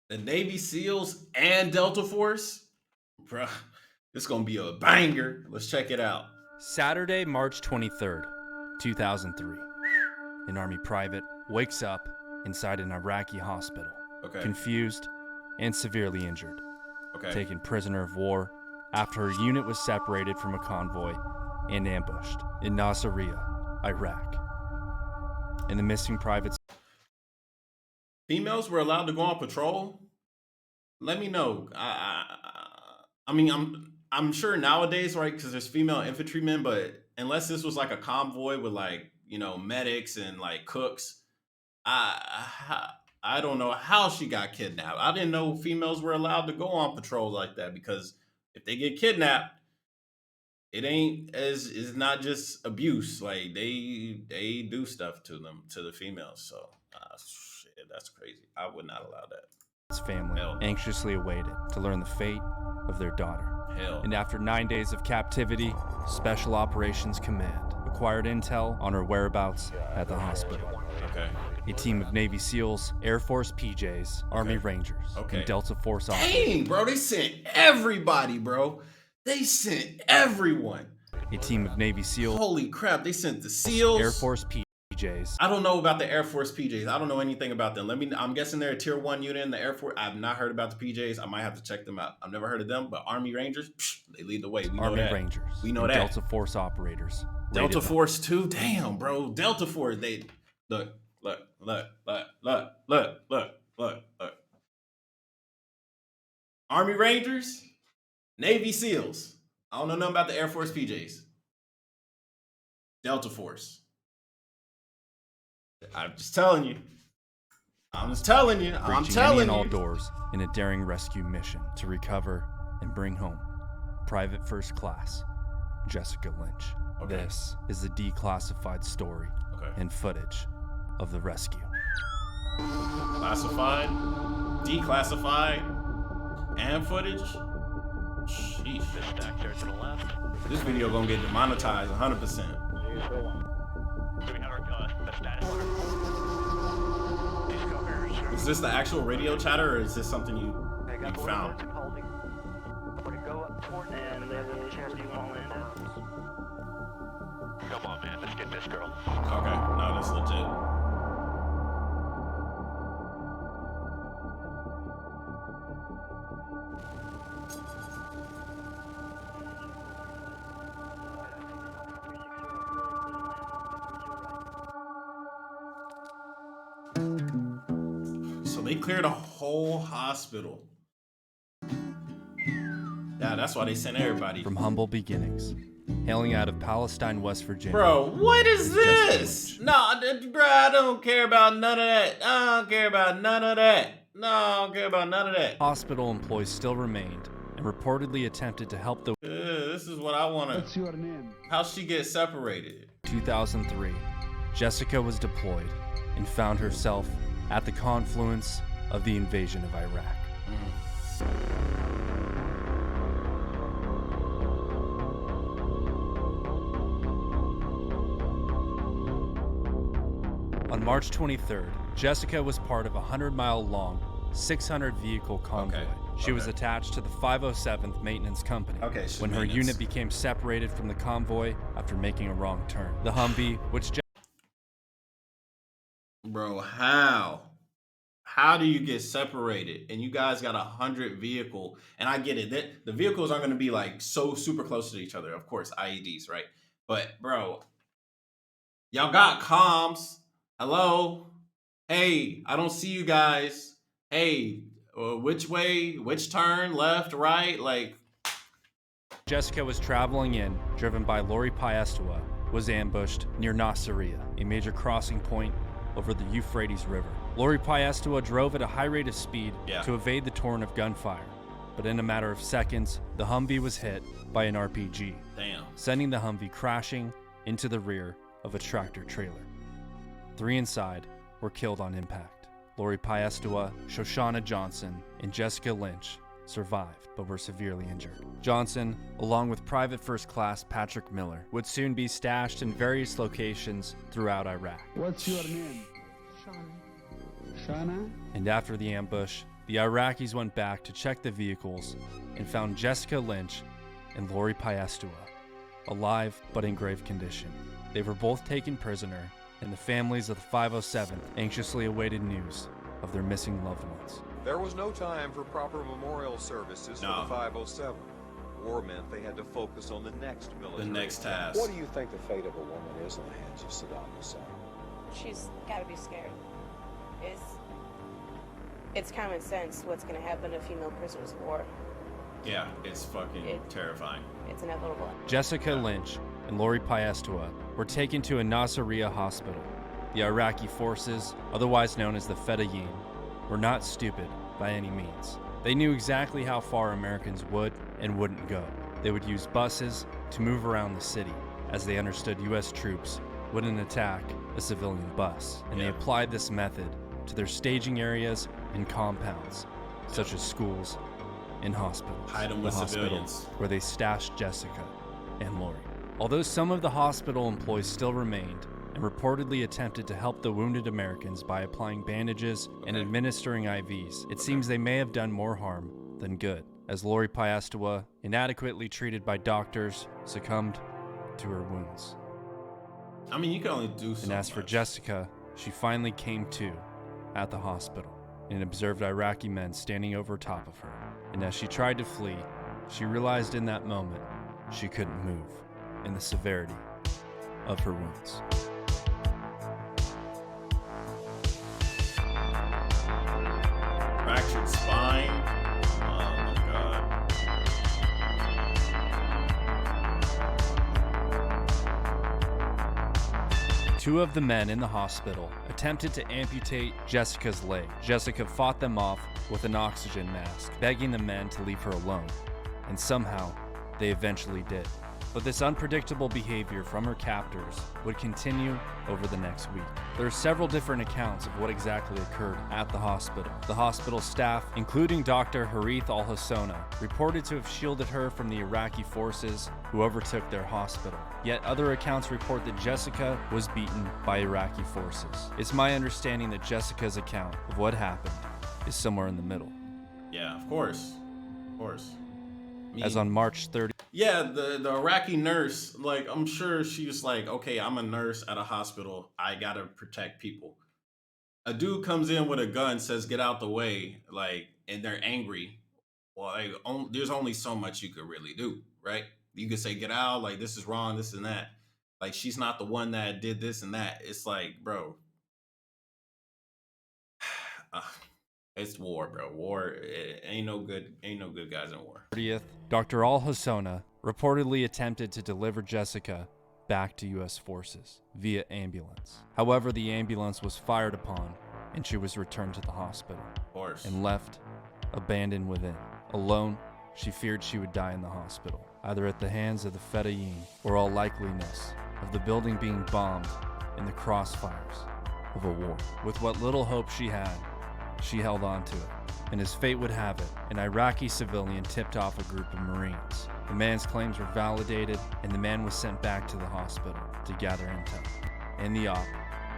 The Navy SEALs and Delta Force? Bruh, this gonna be a banger. Let's check it out. Saturday, March 23rd, 2003. An Army private wakes up inside an Iraqi hospital, confused and severely injured, taken prisoner of war after her unit was separated from a convoy and ambushed in Nasiriyah, Iraq. And the missing privates. Females were allowed to go on patrol? Let me know. I mean, I'm sure nowadays, right? Because there's female infantrymen, but unless this was like a convoy with like medics and like cooks, I don't know how she got kidnapped. I didn't know females were allowed to go on patrols like that because if they get kidnapped, it ain't as it's not just abuse. Like they do stuff to them to the females. So shit, that's crazy. I would not allow that. His family anxiously awaited to learn the fate of their daughter. And after 9 days of captivity, Special Operations Command acquired intel on her whereabouts at the hospital. A team of Navy SEALs, Air Force PJs, Army Rangers, and Delta Force officers. Dang, bro, they sent everybody, bro. They sent everyone. A team of Navy SEALs. Holy crap, they sent the SEALs. Air Force PJs. I don't know about the Air Force PJs. I don't know anything about them. I'm guessing they're a tier 1 unit in the Air Force. I've not heard about the PJs. I might have to check them out. I've never heard of them, but Army Rangers, they lead the way. We know Army that. Rangers. We know that. Delta Force operators. Delta Force too? Damn, bro. Delta Force, they look. Army Rangers, Navy SEALs. I don't know nothing about the Air Force PJs. Delta Force. I'm just telling you. Breaching any and all doors in a daring rescue mission to recover and bring home Private First Class Jessica Lynch. This is the declassified story and footage of the rescue. Classified, declassified, and footage. Sheesh. This video gonna get demonetized 100%. Is this the actual radio chatter, or is this something you found? Come on, man. Let's get this girl. Okay, no, that's legit. So they cleared a whole hospital. Yeah, that's why they sent everybody. From humble beginnings, hailing out of Palestine, West Virginia. Bro, what is this? No, bro, I don't care about none of that. I don't care about none of that. No, I don't care about none of that. Hospital employees still remained and reportedly attempted to help the... This is what I want to... What's your name? How'd she get separated? 2003, Jessica was deployed and found herself at the confluence of the invasion of Iraq. On March 23rd, Jessica was part of a 100-mile-long, 600-vehicle convoy. She was attached to the 507th Maintenance Company when her unit became separated from the convoy after making a wrong turn. The Humvee, which... Bro, how? How do you get separated? And you guys got 100 vehicle, and I get it. The vehicles aren't going to be like so super close to each other. Of course, IEDs, right? But bro, y'all got comms. Hello? Hey, I don't see you guys. Hey, which way? Which turn? Left, right? Like... Jessica was traveling in, driven by Lori Piestewa, was ambushed near Nasiriyah, a major crossing point over the Euphrates River. Lori Piestewa drove at a high rate of speed to evade the torrent of gunfire, but in a matter of seconds, the Humvee was hit by an RPG, sending the Humvee crashing into the rear of a tractor trailer. 3 inside were killed on impact. Lori Piestewa, Shoshana Johnson, and Jessica Lynch survived but were severely injured. Johnson, along with Private First Class Patrick Miller, would soon be stashed in various locations throughout Iraq. What's your name? Shauna. Shana? And after the ambush, the Iraqis went back to check the vehicles and found Jessica Lynch and Lori Piastua, alive but in grave condition. They were both taken prisoner, and the families of the 507th anxiously awaited news of their missing loved ones. There was no time for proper memorial services for the 507. War meant they had to focus on the next military task. What do you think the fate of a woman is in the hands of Saddam Hussein? She's got to be scared. It's common sense what's going to happen to female prisoners of war. Yeah, it's fucking terrifying. It's inevitable. Jessica Lynch and Lori Piastua were taken to a Nasiriyah hospital. The Iraqi forces, otherwise known as the Fedayeen, were not stupid by any means. They knew exactly how far Americans would and wouldn't go. They would use buses to move around the city, as they understood U.S. troops wouldn't attack a civilian bus, and they applied this method to their staging areas and compounds, such as schools and hospitals. Hide them with civilians. Where they stashed Jessica and Lori. Although some of the hospital employees still remained and reportedly attempted to help the wounded Americans by applying bandages and administering IVs, it seems they may have done more harm than good, as Lori Piastua, inadequately treated by doctors, succumbed to her wounds. I mean, you can only do so And as for Jessica, she finally came to at the hospital and observed Iraqi men standing over top of her. And as she tried to flee, she realized in that moment she couldn't move in the severity of her wounds. Fractured spine. Oh my God. Two of the men in the hospital attempted to amputate Jessica's leg. Jessica fought them off with an oxygen mask, begging the men to leave her alone. And somehow, they eventually did. But this unpredictable behavior from her captors would continue over the next week. There are several different accounts of what exactly occurred at the hospital. The hospital staff, including Dr. Harith al-Hossona, reported to have shielded her from the Iraqi forces who overtook their hospital. Yet other accounts report that Jessica was beaten by Iraqi forces. It's my understanding that Jessica's account of what happened is somewhere in the middle. Yeah, of course. Of course. As on March 30th. Yeah, the Iraqi nurse, like, I'm sure she was like, okay, I'm a nurse at a hospital. I gotta protect people. A dude comes in with a gun, says, get out the way, like, and they're angry. Well, like, there's only so much you could really do, right? You could say, get out, like, this is wrong, this and that. Like, she's not the one that did this and that. It's like, bro. It's war, bro. War, ain't no good guys in war. 30th, Dr. al-Hossona reportedly attempted to deliver Jessica back to U.S. forces via ambulance. However, the ambulance was fired upon and she was returned to the hospital. Of course. And left abandoned within. Alone, she feared she would die in the hospital, either at the hands of the Fedayeen or all likeliness of the building being bombed in the crossfires of a war. With what little hope she had, she held on to it, and as fate would have it, an Iraqi civilian tipped off a group of Marines. The man's claims were validated, and the man was sent back to the hospital to gather intel. And the op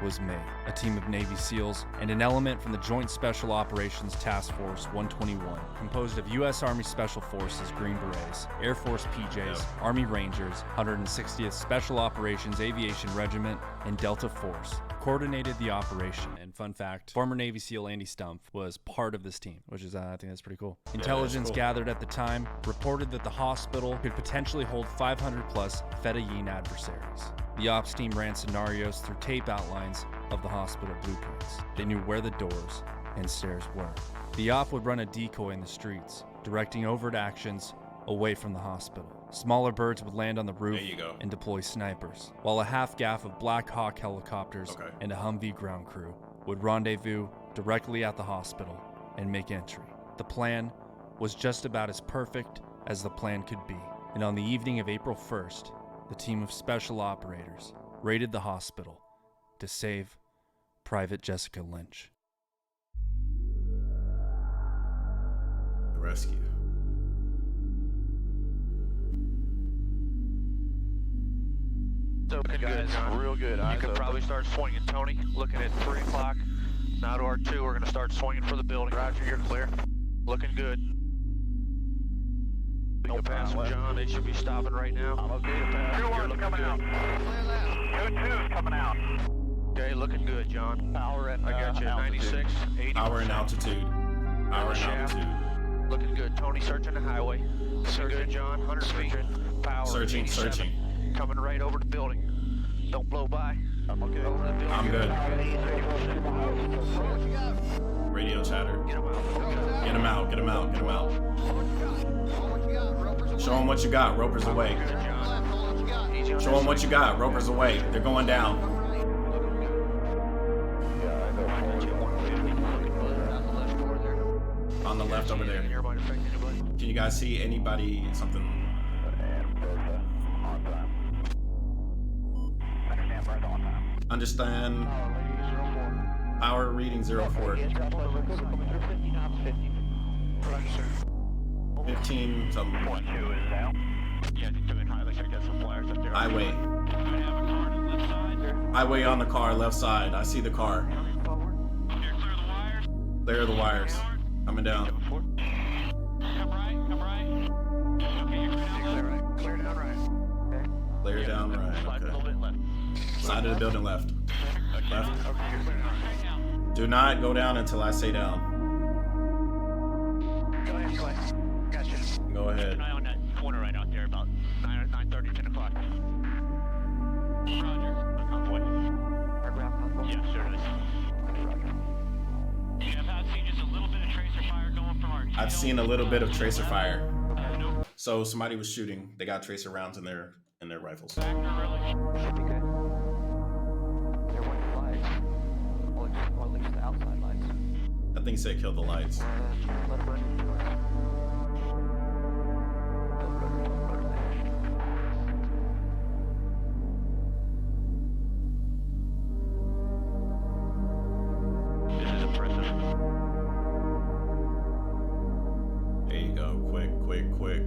was made. A team of Navy SEALs and an element from the Joint Special Operations Task Force 121, composed of U.S. Army Special Forces Green Berets, Air Force PJs, Army Rangers, 160th Special Operations Aviation Regiment, and Delta Force, coordinated the operation. And fun fact, former Navy SEAL Andy Stumpf was part of this team, which is, I think that's pretty cool. Intelligence gathered at the time reported that the hospital could potentially hold 500 plus Fedayeen adversaries. The ops team ran scenarios through tape outlines of the hospital blueprints. They knew where the doors and stairs were. The op would run a decoy in the streets, directing overt actions away from the hospital. Smaller birds would land on the roof and deploy snipers, while a half-gaff of Black Hawk helicopters and a Humvee ground crew would rendezvous directly at the hospital and make entry. The plan was just about as perfect as the plan could be, and on the evening of April 1st, the team of special operators raided the hospital to save Private Jessica Lynch. The rescue. Open, guys. Real good. You can probably start swinging. Tony, looking at 3 o'clock. Now to R2, we're gonna start swinging for the building. Roger, you're clear. Looking good. We go past them, John. They should be stopping right now. I'm okay to pass. 2-1's coming out. 2-2's coming out. Okay, looking good, John. Power at, I got you, 96, 80. Power and altitude. Power and altitude. Looking good. Tony, searching the highway. Looking good, John. 100 feet. Power. Searching, 87. searching. Coming right over the building. Don't blow by. I'm okay. Over the building. I'm good. Radio chatter. Get him out. Get him out, get him out, get him out. Show him what you got, Roper's away. Show him what you got, Roper's away. They're going down. On the left over there. Can you guys see anybody, something? Understand. Power reading 04. 15 something. Highway. Highway on the car, left side. I see the car. Clear the wires. Coming down. Clear down right. Okay. Side of the building left. Left. Do not go down until I say down. Go ahead. Keep an eye on that corner right out there about 9:30, 10 o'clock. Roger. Convoy. Yeah, sure it is. Yeah, I've seen just a little bit of tracer fire going from our tail. I've seen a little bit of tracer fire. So somebody was shooting. They got tracer rounds in their rifles. Should be good. They're working lights. Or at least the outside lights. I think he said kill the lights. Let them run. This is impressive. There you go. Quick, quick, quick.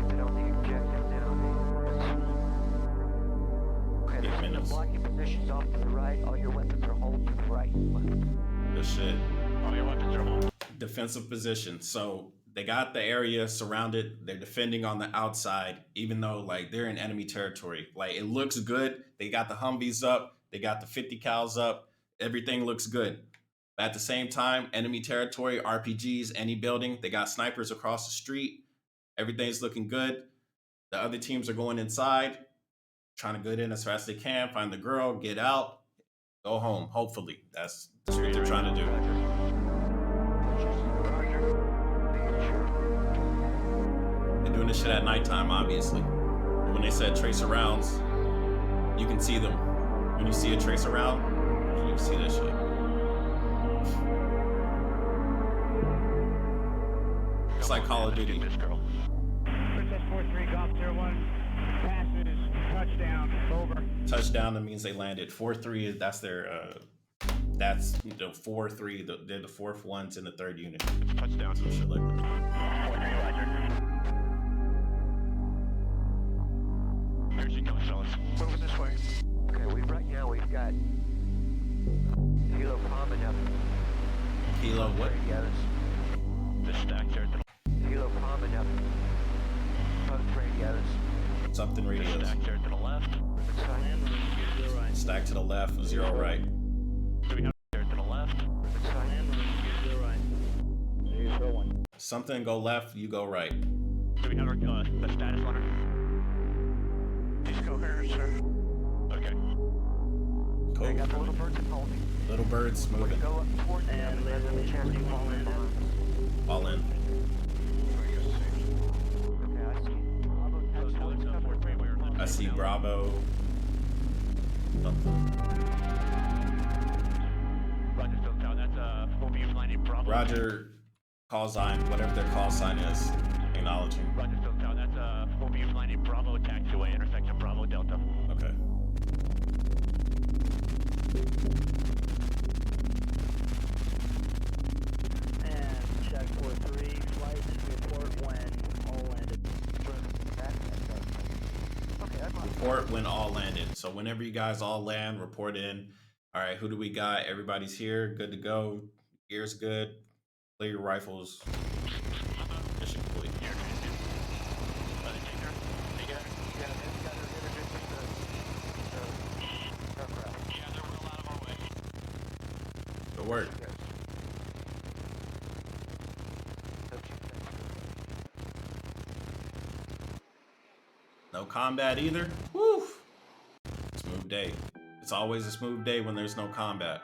Get on the objective now. Okay, Eight minutes. blocking positions off to the right. All your weapons are holding to the right. Good shit. All your weapons are holding. Defensive position. So they got the area surrounded. They're defending on the outside, even though like they're in enemy territory. Like it looks good. They got the Humvees up. They got the 50 cals up. Everything looks good. But at the same time, enemy territory, RPGs, any building. They got snipers across the street. Everything's looking good. The other teams are going inside, trying to get in as fast as they can, find the girl, get out, go home. Hopefully, that's what they're trying to do. They're doing this shit at nighttime, obviously. When they said tracer rounds, you can see them. When you see a tracer round, you can see that shit. It's like Call of Duty. Princess 4-3, Golf 01. Passes, touchdown, over. Touchdown, that means they landed. 4-3, that's their, that's the 4-3, they're the fourth ones in the third unit. Touchdown, some shit like that. Here she comes, fellas. Moving this way. Okay, right now we've got Kilo bombing up. Kilo what? Radios. The stack there. Kilo bombing up. Both radios. Something radios. Stack there to the left. Stack to the left, 0 right. Do we have there to the left? Something go left, you go right. Do we have our the status on her? Please go here, sir. Okay. Cool. They got the little birds in holding. Little birds moving. Go up towards them and let them chance to fall in. All in. I see Bravo. Roger, SoCal. That's full view landing Bravo. Roger, call sign, whatever their call sign is, acknowledging. Roger, SoCal. That's full view landing Bravo taxiway, intersection Bravo Delta. Okay. And check 4-3, flights report when all landed. Report when all landed. So So whenever you guys all land, report in. All right, who do we got? Everybody's here, good to go. Gear's good. Clear your rifles. Mission complete. Good work. No combat either. Woo! Smooth day. It's always a smooth day when there's no combat.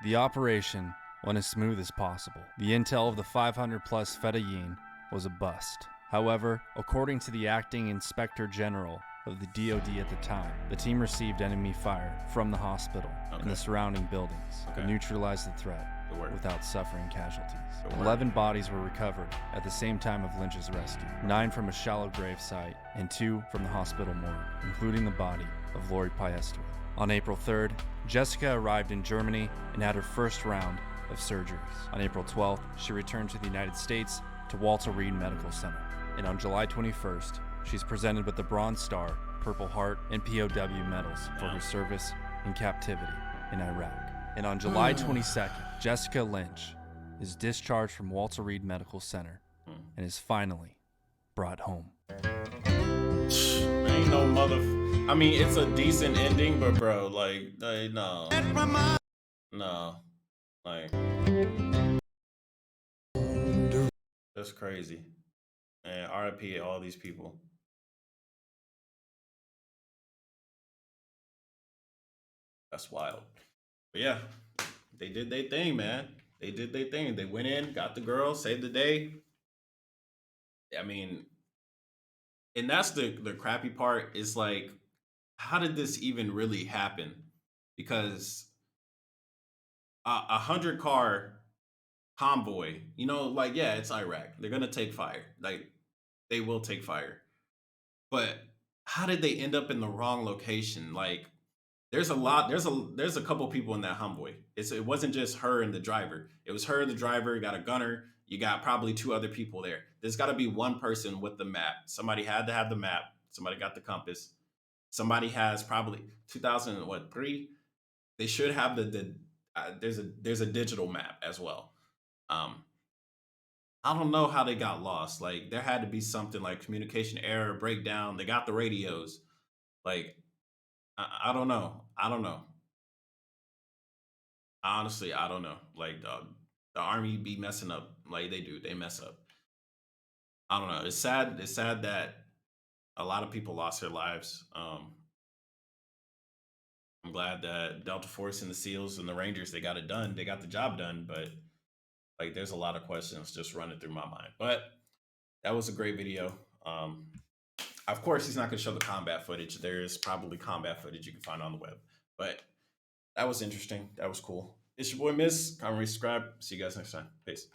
The operation went as smooth as possible. The intel of the 500-plus Fedayeen was a bust. However, according to the acting inspector general of the DoD at the time, the team received enemy fire from the hospital and the surrounding buildings, but neutralized the threat without suffering casualties. 11 bodies were recovered at the same time of Lynch's rescue, 9 from a shallow grave site and 2 from the hospital morgue, including the body of Lori Piestewa. On April 3rd, Jessica arrived in Germany and had her first round of surgeries. On April 12th, she returned to the United States to Walter Reed Medical Center. And on July 21st, she's presented with the Bronze Star, Purple Heart, and POW medals for her service in captivity in Iraq. And on July 22nd, Jessica Lynch is discharged from Walter Reed Medical Center and is finally brought home. Ain't no mother. I mean, it's a decent ending, but bro, like, no, like, that's crazy. And RIP all these people. That's wild. But yeah, they did their thing, man. They did their thing. They went in, got the girl, saved the day. I mean, and that's the crappy part is like, how did this even really happen? Because a 100-car convoy, you know, like, yeah, it's Iraq. They're gonna take fire. Like, they will take fire. But how did they end up in the wrong location? Like, there's a couple people in that convoy. It wasn't just her and the driver. It was her, the driver, got a gunner. You got probably 2 other people there. There's got to be one person with the map. Somebody had to have the map. Somebody got the compass. Somebody has probably 2003. They should have there's a digital map as well. I don't know how they got lost. Like, there had to be something like communication error, breakdown. They got the radios. Like, I don't know. I don't know. Honestly, I don't know. Like, the army be messing up. Like, they do. They mess up. I don't know. It's sad. It's sad that a lot of people lost their lives. I'm glad that Delta Force and the SEALs and the Rangers, they got it done. They got the job done. But like, there's a lot of questions just running through my mind. But that was a great video. Of course, he's not going to show the combat footage. There's probably combat footage you can find on the web. But that was interesting. That was cool. It's your boy Miss. Comment, subscribe. See you guys next time. Peace.